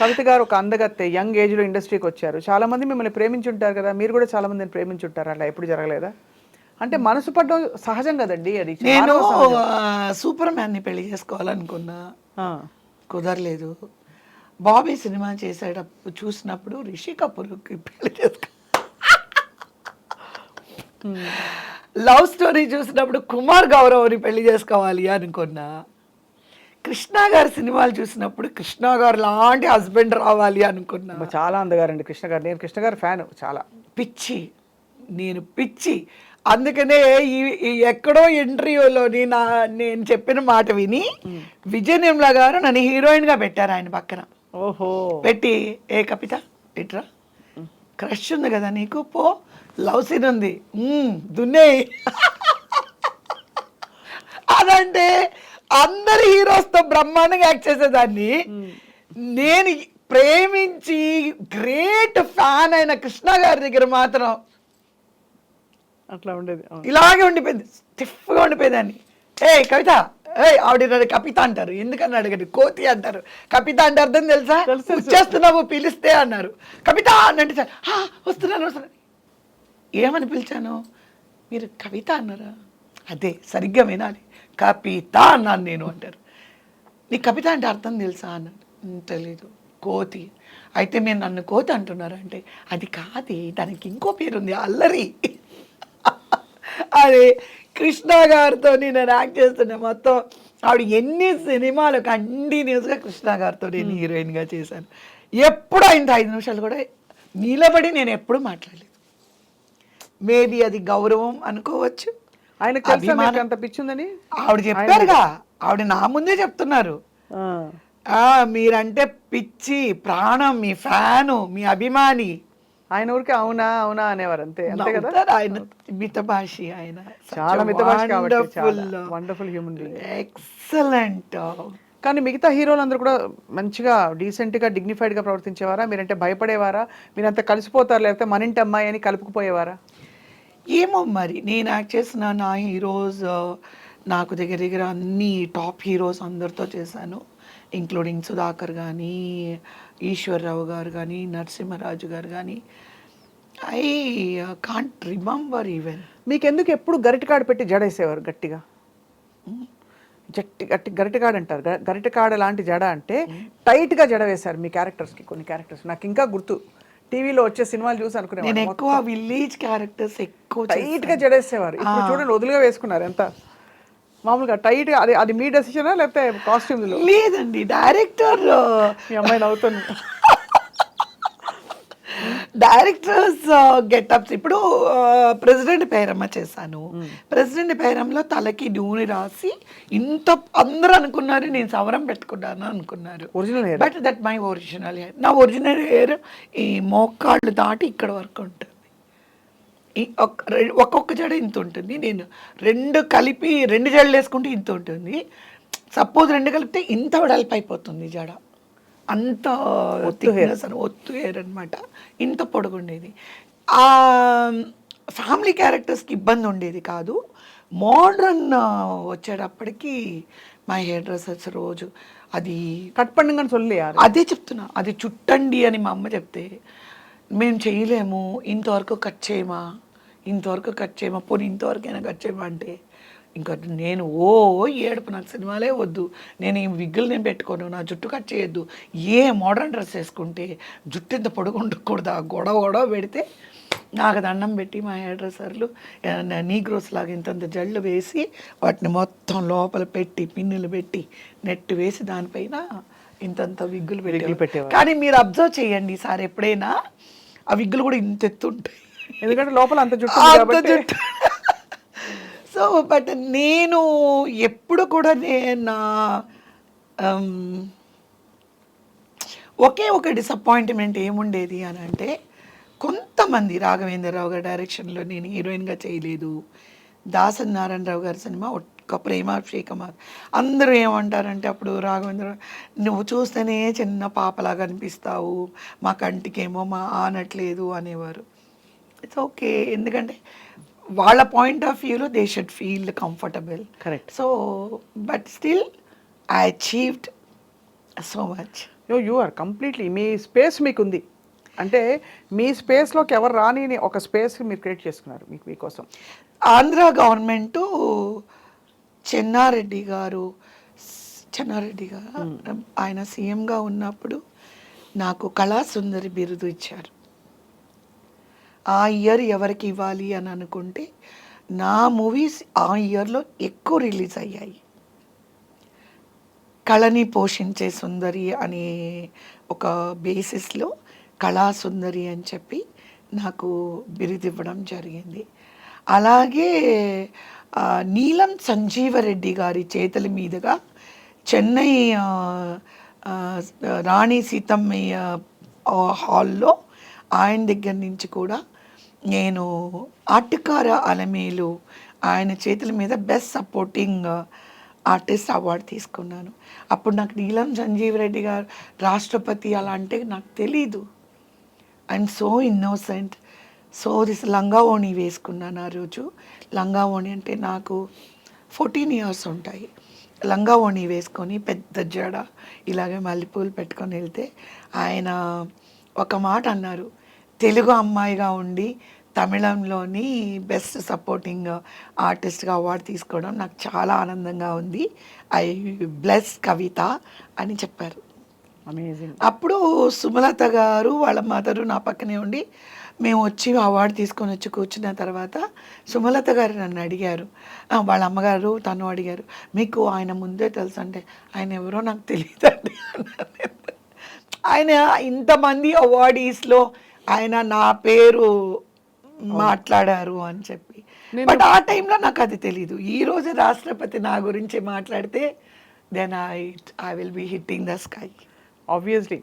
కవిత గారు ఒక అందగత్తె, యంగ్ ఏజ్లో ఇండస్ట్రీకి వచ్చారు. చాలామంది మిమ్మల్ని ప్రేమించుంటారు కదా, మీరు కూడా చాలా మందిని ప్రేమించుంటారు. అలా ఎప్పుడు జరగలేదా? అంటే మనసు పడడం సహజం కదండి, అది నేను మానవ సహజం. సూపర్ మ్యాన్ని పెళ్లి చేసుకోవాలనుకున్నా, ఆ, కుదరలేదు. బాబీ సినిమా చేసేటప్పుడు చూసినప్పుడు రిషి కపూర్కి పెళ్లి చేసుకో, లవ్ స్టోరీ చూసినప్పుడు కుమార్ గౌరవ్ని పెళ్లి చేసుకోవాలి అనుకున్నా, కృష్ణ గారి సినిమాలు చూసినప్పుడు కృష్ణ గారు లాంటి హస్బెండ్ రావాలి అనుకున్నా. అబ్బా, చాలా అందగారండి కృష్ణ గారు. నేను కృష్ణ గారు ఫ్యాన్ చాలా. పిచ్చి, నేను పిచ్చి. అందుకనే ఈ ఎక్కడో ఇంటర్వ్యూలోని నేను చెప్పిన మాట విని విజయ నిర్మల గారు నన్ను హీరోయిన్గా పెట్టారు ఆయన పక్కన. ఓహో. పెట్టి, ఏ కవిత ఇట్రా, క్రష్ ఉంది కదా నీకు, పో లవ్ సీన్ ఉంది, దున్నే. అదంటే అందరు హీరోస్తో బ్రహ్మాండంగా యాక్ట్ చేసేదాన్ని. నేను ప్రేమించి గ్రేట్ ఫ్యాన్ అయిన కృష్ణ గారి దగ్గర మాత్రం అట్లా ఉండేది. ఇలాగే ఉండిపోయింది, స్టిఫ్గా ఉండిపోయేదాన్ని. ఏ కవిత, ఆవిడ కవిత అంటారు, ఎందుకని అడగండి, కోతి అంటారు. కవిత అంటే అర్థం తెలుసా? వచ్చేస్తున్నావు పిలిస్తే అన్నారు. కవిత అని అంటే వస్తున్నాను. ఏమని పిలిచాను? మీరు కవిత అన్నారా? అదే సరిగ్గా వినాలి, కవిత అన్నాను నేను అంటారు. నీ కవిత అంటే అర్థం తెలుసా అన్నాడు. తెలీదు. కోతి. అయితే మీరు నన్ను కోతి అంటున్నారంటే అది కాదు, దానికి ఇంకో పేరుంది, అల్లరి. అదే కృష్ణ గారితో నేను యాక్ట్ చేస్తున్నా. మొత్తం ఆవిడ ఎన్ని సినిమాలు కంటిన్యూస్గా కృష్ణ గారితో నేను హీరోయిన్గా చేశాను. ఎప్పుడు అయింది 5 నిమిషాలు కూడా నిలబడి నేను ఎప్పుడు మాట్లాడలేదు. మేబీ అది గౌరవం అనుకోవచ్చు. ఆయనకు అంత పిచ్చుందని ఆవిడ చెప్పారుగా, ఆవిడ నా ముందే చెప్తున్నారు. మీరంటే పిచ్చి, ప్రాణం, మీ ఫ్యాను, మీ అభిమాని. ఆయన ఊరికి అవునా అవునా అనేవారు, అంతే అంతే కదా. ఆయన మితభాషి, ఆయన చాలా మితభాషి కాబట్టి వండర్ఫుల్ హ్యూమన్ బీయింగ్, ఎక్సలెంట్. కానీ మిగతా హీరోలు అందరూ కూడా మంచిగా డీసెంట్గా డిగ్నిఫైడ్గా ప్రవర్తించేవారా? మీరంటే భయపడేవారా? మీరంతా కలిసిపోతారు, లేకపోతే మన ఇంటి అమ్మాయి అని కలుపుకుపోయేవారా? ఏమో మరి, నేను యాక్ట్ చేసిన నా హీరోస్ నాకు దగ్గర దగ్గర అన్ని టాప్ హీరోస్ అందరితో చేశాను, ఇంక్లూడింగ్ సుధాకర్ కానీ, ఈశ్వర్రావు గారు కానీ, నరసింహరాజు గారు కానీ. I can't remember even. మీకెందుకు ఎప్పుడు గరిటకాడ పెట్టి జడేసేవారు గట్టిగా? గరిటకాడ అంటారు, గరిటకాడ లాంటి జడ అంటే టైట్గా జడ వేశారు మీ క్యారెక్టర్స్కి. కొన్ని క్యారెక్టర్స్ నాకు ఇంకా గుర్తు, టీవీలో వచ్చే సినిమాలు చూసి అనుకునే నేను ఎక్కువ విలేజ్ క్యారెక్టర్స్ ఎక్కువ టైట్గా జడేసేవారు. ఇప్పుడు చూడండి వదులుగా వేసుకున్నారు, ఎంత మామూలుగా టైట్గా. అది మీ డెసిషనా లేకపోతే కాస్ట్యూమ్లో? లేదండి, డైరెక్టర్. మీ అమ్మాయిని అవుతుంది. Directors getups. ఇప్పుడు ప్రెసిడెంట్ పేరమ్మ చేశాను. ప్రెసిడెంట్ పేరంలో తలకి నూనె రాసి ఇంత అందరూ అనుకున్నారు నేను సవరం పెట్టుకున్నాను అనుకున్నారు. Original hair, but that my original hair. నా ఒరిజినల్ హెయిర్ ఈ మోకాళ్ళు దాటి ఇక్కడ వరకు ఉంటుంది. ఒక్కొక్క జడ ఇంత ఉంటుంది. నేను 2 కలిపి 2 జడలు వేసుకుంటే ఇంత ఉంటుంది. సపోజ్ 2 కలిపితే ఇంత వెడల్పు అయిపోతుంది జడ. అంత ఒత్తు హెయిర్ అనమాట, ఇంత పొడుగుండేది. ఫ్యామిలీ క్యారెక్టర్స్కి ఇబ్బంది ఉండేది కాదు. మోడ్రన్ వచ్చేటప్పటికి మా హెయిర్ డ్రెస్సర్స్ రోజు అది కట్ పండుగని చొల్లి, అదే చెప్తున్నా, అది చుట్టండి అని మా అమ్మ చెప్తే మేము చేయలేము, ఇంతవరకు కట్ చేయమా, ఇంతవరకు కట్ చేయమా, పోనీ ఇంతవరకైనా కట్ చేయమా అంటే ఇంకా నేను ఏడుపు, నాకు సినిమాలే వద్దు, నేను ఈ విగ్గులు నేను పెట్టుకోను, నా జుట్టు కట్ చేయొద్దు, ఏ మోడర్న్ డ్రెస్ వేసుకుంటే జుట్టు ఇంత పొడుగు ఉండకూడదు, గొడవ పెడితే నాకు దండం పెట్టి మా హెయిర్ డ్రెస్సర్లు నీగ్రోస్ లాగా ఇంతంత జళ్ళు వేసి వాటిని మొత్తం లోపల పెట్టి పిన్నులు పెట్టి నెట్ వేసి దానిపైన ఇంతంత విగ్గులు పెట్టేవారు. కానీ మీరు అబ్జర్వ్ చేయండి సార్, ఎప్పుడైనా ఆ విగ్గులు కూడా ఇంత ఎత్తుంటాయి, ఎందుకంటే లోపల అంత జుట్టు. సో బట్ నేను ఎప్పుడు కూడా నా ఒకే ఒక డిసప్పాయింట్మెంట్ ఏముండేది అని అంటే, కొంతమంది రాఘవేంద్రరావు గారి డైరెక్షన్లో నేను హీరోయిన్గా చేయలేదు. దాసరి నారాయణరావు గారి సినిమా ఒక్క ప్రేమాభిషేకం, అందరూ ఏమంటారంటే అప్పుడు రాఘవేంద్రరావు నువ్వు చూస్తేనే చిన్న పాపలాగా అనిపిస్తావు, మా కంటికేమో మా ఆనట్లేదు అనేవారు. ఇట్స్ ఓకే, ఎందుకంటే వాళ్ళ పాయింట్ ఆఫ్ వ్యూలో they should feel comfortable. Correct. So but still I achieved so much. You are completely మీ స్పేస్ మీకుంది. అంటే మీ స్పేస్లోకి ఎవరు రాని ఒక స్పేస్ మీరు క్రియేట్ చేసుకున్నారు మీకోసం. ఆంధ్ర గవర్నమెంటు చెన్నారెడ్డి గారు ఆయన సీఎంగా ఉన్నప్పుడు నాకు కళాసుందరి బిరుదు ఇచ్చారు. ఆ ఇయర్ ఎవరికి ఇవ్వాలి అని అనుకుంటే నా మూవీస్ ఆ ఇయర్లో ఎక్కువ రిలీజ్ అయ్యాయి. కళని పోషించే సుందరి అనే ఒక బేసిస్లో కళాసుందరి అని చెప్పి నాకు బిరుదు ఇవ్వడం జరిగింది. అలాగే నీలం సంజీవరెడ్డి గారి చేతుల మీదుగా చెన్నై రాణి సీతమ్మయ్య హాల్లో ఆయన దగ్గర నుంచి కూడా నేను ఆటకార అలమేలు ఆయన చేతుల మీద బెస్ట్ సపోర్టింగ్ ఆర్టిస్ట్ అవార్డు తీసుకున్నాను. అప్పుడు నాకు నీలం సంజీవరెడ్డి గారు రాష్ట్రపతి అలా అంటే నాకు తెలీదు. I'm so innocent. సో లంగా ఓణి వేసుకున్నాను ఆ రోజు. లంగా ఓణి అంటే నాకు 14 years ఉంటాయి. లంగా ఓణి వేసుకొని పెద్ద జడ ఇలాగే మల్లెపూలు పెట్టుకొని వెళ్తే ఆయన ఒక మాట అన్నారు, తెలుగు అమ్మాయిగా ఉండి తమిళంలోని బెస్ట్ సపోర్టింగ్ ఆర్టిస్ట్గా అవార్డు తీసుకోవడం నాకు చాలా ఆనందంగా ఉంది. ఐ బ్లెస్ కవిత అని చెప్పారు. అమేజింగ్. అప్పుడు సుమలత గారు వాళ్ళ మదరు నా పక్కనే ఉండి మేము వచ్చి అవార్డు తీసుకొని వచ్చి కూర్చున్న తర్వాత సుమలత గారు నన్ను అడిగారు, వాళ్ళ అమ్మగారు తను అడిగారు, మీకు ఆయన ముందే తెలుసు అంటే ఆయన ఎవరో నాకు తెలియదండి అన్నారు. ఆయన ఇంతమంది అవార్డీస్లో ఆయన నా పేరు మాట్లాడారు అని చెప్పి. బట్ ఆ టైంలో నాకు అది తెలీదు. ఈరోజు రాష్ట్రపతి నా గురించి మాట్లాడితే then I will be hitting the sky. Obviously